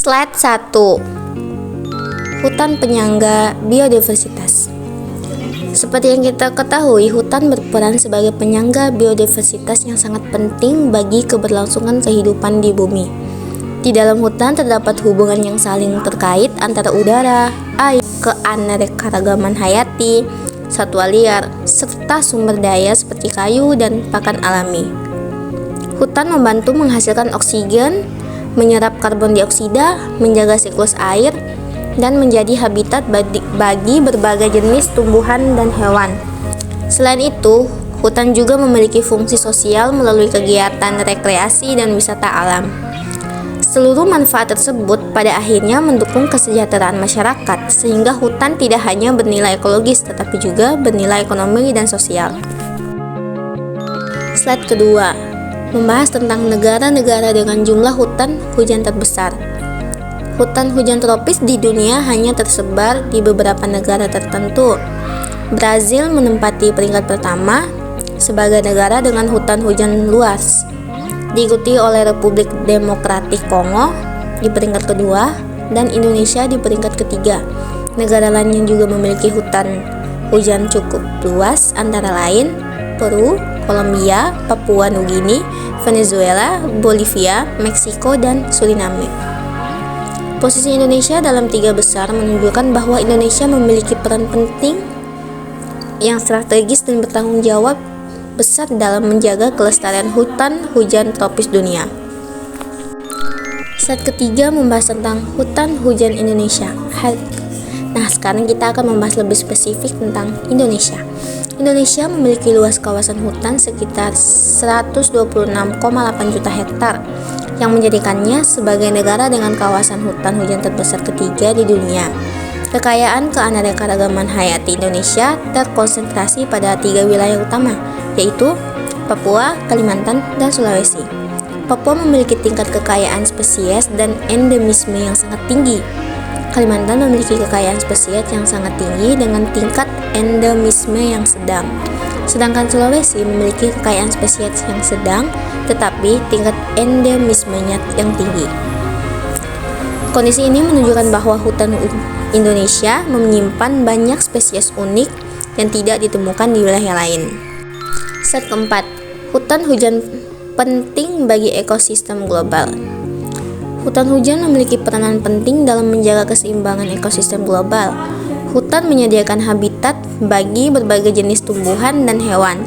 Slide 1. Hutan penyangga biodiversitas. Seperti yang kita ketahui, hutan berperan sebagai penyangga biodiversitas yang sangat penting bagi keberlangsungan kehidupan di bumi. Di dalam hutan terdapat hubungan yang saling terkait antara udara, air, keanekaragaman hayati, satwa liar, serta sumber daya seperti kayu dan pakan alami. Hutan membantu menghasilkan oksigen, menyerap karbon dioksida, menjaga siklus air, dan menjadi habitat bagi berbagai jenis tumbuhan dan hewan. Selain itu, hutan juga memiliki fungsi sosial melalui kegiatan rekreasi dan wisata alam. Seluruh manfaat tersebut pada akhirnya mendukung kesejahteraan masyarakat, sehingga hutan tidak hanya bernilai ekologis tetapi juga bernilai ekonomi dan sosial. Slide kedua, membahas tentang negara-negara dengan jumlah hutan hujan terbesar. Hutan hujan tropis di dunia hanya tersebar di beberapa negara tertentu. Brazil menempati peringkat pertama sebagai negara dengan hutan hujan luas, diikuti oleh Republik Demokratik Kongo di peringkat kedua dan Indonesia di peringkat ketiga. Negara lain yang juga memiliki hutan hujan cukup luas antara lain Peru, Kolombia, Papua Nugini, Venezuela, Bolivia, Meksiko, dan Suriname. Posisi Indonesia dalam 3 besar menunjukkan bahwa Indonesia memiliki peran penting yang strategis dan bertanggung jawab besar dalam menjaga kelestarian hutan hujan tropis dunia. Slide ketiga membahas tentang hutan hujan Indonesia. Nah, sekarang kita akan membahas lebih spesifik tentang Indonesia. Indonesia memiliki luas kawasan hutan sekitar 126,8 juta hektar, yang menjadikannya sebagai negara dengan kawasan hutan hujan terbesar ketiga di dunia. Kekayaan keanekaragaman hayati Indonesia terkonsentrasi pada 3 wilayah utama, yaitu Papua, Kalimantan, dan Sulawesi. Papua memiliki tingkat kekayaan spesies dan endemisme yang sangat tinggi. Kalimantan memiliki kekayaan spesies yang sangat tinggi dengan tingkat endemisme yang sedang. Sedangkan Sulawesi memiliki kekayaan spesies yang sedang, tetapi tingkat endemismenya yang tinggi. Kondisi ini menunjukkan bahwa hutan Indonesia menyimpan banyak spesies unik yang tidak ditemukan di wilayah lain. Slide keempat, hutan hujan penting bagi ekosistem global. Hutan hujan memiliki peranan penting dalam menjaga keseimbangan ekosistem global. Hutan menyediakan habitat bagi berbagai jenis tumbuhan dan hewan,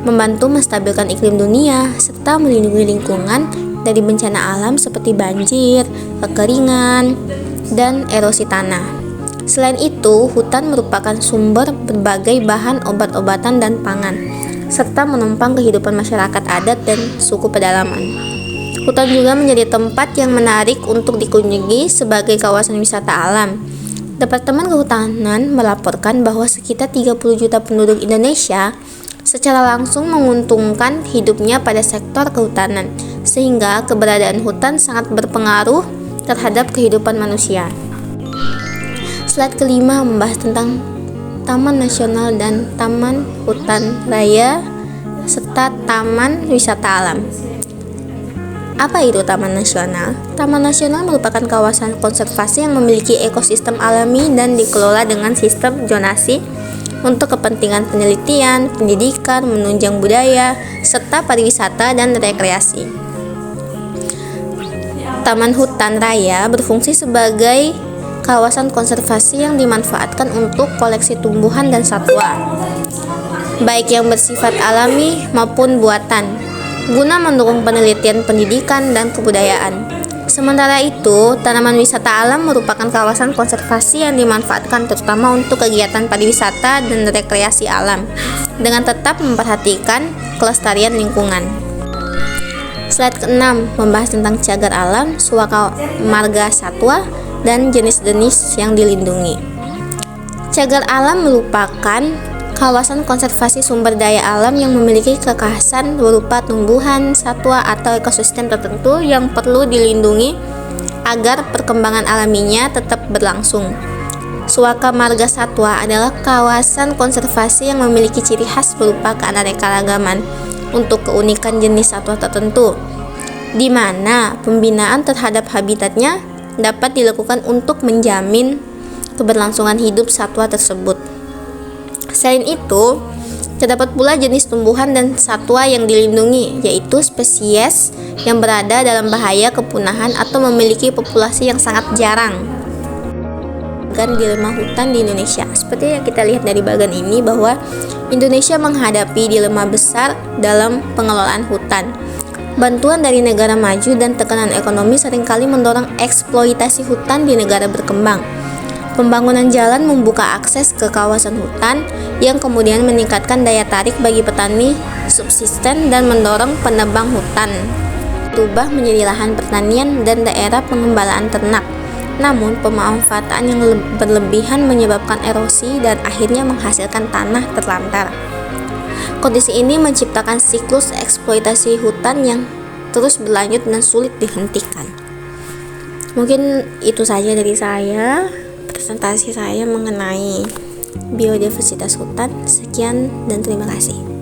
membantu menstabilkan iklim dunia, serta melindungi lingkungan dari bencana alam seperti banjir, kekeringan, dan erosi tanah. Selain itu, hutan merupakan sumber berbagai bahan obat-obatan dan pangan, serta menopang kehidupan masyarakat adat dan suku pedalaman. Hutan juga menjadi tempat yang menarik untuk dikunjungi sebagai kawasan wisata alam. Departemen Kehutanan melaporkan bahwa sekitar 30 juta penduduk Indonesia secara langsung menguntungkan hidupnya pada sektor kehutanan, sehingga keberadaan hutan sangat berpengaruh terhadap kehidupan manusia. Slide kelima membahas tentang Taman Nasional dan Taman Hutan Raya serta Taman Wisata Alam. Apa itu Taman Nasional? Taman Nasional merupakan kawasan konservasi yang memiliki ekosistem alami dan dikelola dengan sistem zonasi untuk kepentingan penelitian, pendidikan, menunjang budaya, serta pariwisata dan rekreasi. Taman Hutan Raya berfungsi sebagai kawasan konservasi yang dimanfaatkan untuk koleksi tumbuhan dan satwa, baik yang bersifat alami maupun buatan, guna mendukung penelitian pendidikan dan kebudayaan. Sementara itu, tanaman wisata alam merupakan kawasan konservasi yang dimanfaatkan terutama untuk kegiatan pariwisata dan rekreasi alam, dengan tetap memperhatikan kelestarian lingkungan. Slide ke-6 membahas tentang cagar alam, suaka marga satwa, dan jenis-jenis yang dilindungi. Cagar alam merupakan kawasan konservasi sumber daya alam yang memiliki kekhasan berupa tumbuhan, satwa, atau ekosistem tertentu yang perlu dilindungi agar perkembangan alaminya tetap berlangsung. Suaka Marga Satwa adalah kawasan konservasi yang memiliki ciri khas berupa keanekaragaman untuk keunikan jenis satwa tertentu, di mana pembinaan terhadap habitatnya dapat dilakukan untuk menjamin keberlangsungan hidup satwa tersebut. Selain itu, terdapat pula jenis tumbuhan dan satwa yang dilindungi, yaitu spesies yang berada dalam bahaya kepunahan atau memiliki populasi yang sangat jarang. Dilema hutan di Indonesia. Seperti yang kita lihat dari bagan ini bahwa Indonesia menghadapi dilema besar dalam pengelolaan hutan. Bantuan dari negara maju dan tekanan ekonomi seringkali mendorong eksploitasi hutan di negara berkembang. Pembangunan jalan membuka akses ke kawasan hutan yang kemudian meningkatkan daya tarik bagi petani subsisten dan mendorong penebang hutan. Berubah menjadi lahan pertanian dan daerah pengembalaan ternak. Namun, pemanfaatan yang berlebihan menyebabkan erosi dan akhirnya menghasilkan tanah terlantar. Kondisi ini menciptakan siklus eksploitasi hutan yang terus berlanjut dan sulit dihentikan. Mungkin itu saja dari saya, presentasi saya mengenai biodiversitas hutan. Sekian dan terima kasih.